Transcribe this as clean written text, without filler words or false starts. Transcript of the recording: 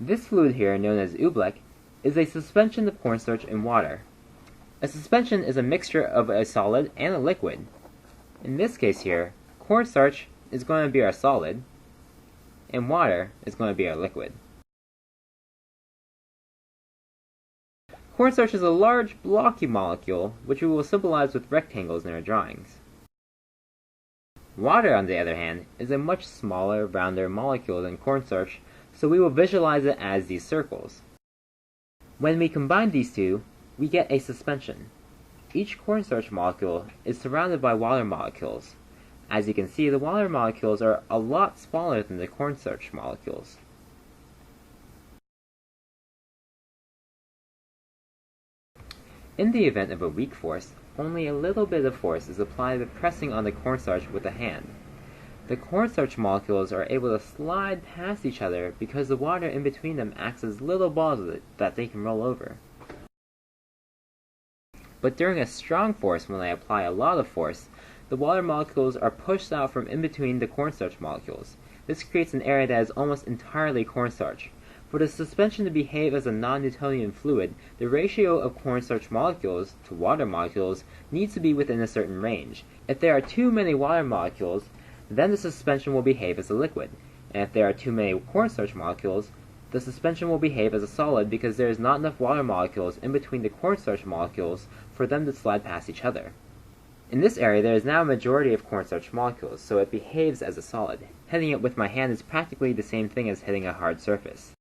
This fluid here, known as oobleck, is a suspension of cornstarch in water. A suspension is a mixture of a solid and a liquid. In this case here, cornstarch is going to be our solid, and water is going to be our liquid. Cornstarch is a large, blocky molecule, which we will symbolize with rectangles in our drawings. Water, on the other hand, is a much smaller, rounder molecule than cornstarch, so we will visualize it as these circles. When we combine these two, we get a suspension. Each cornstarch molecule is surrounded by water molecules. As you can see, the water molecules are a lot smaller than the cornstarch molecules. In the event of a weak force, only a little bit of force is applied by pressing on the cornstarch with a hand. The cornstarch molecules are able to slide past each other because the water in between them acts as little balls that they can roll over. But during a strong force, when I apply a lot of force, the water molecules are pushed out from in between the cornstarch molecules. This creates an area that is almost entirely cornstarch. For the suspension to behave as a non-Newtonian fluid, the ratio of cornstarch molecules to water molecules needs to be within a certain range. If there are too many water molecules, then the suspension will behave as a liquid. And if there are too many cornstarch molecules, the suspension will behave as a solid because there is not enough water molecules in between the cornstarch molecules for them to slide past each other. In this area, there is now a majority of cornstarch molecules, so it behaves as a solid. Hitting it with my hand is practically the same thing as hitting a hard surface.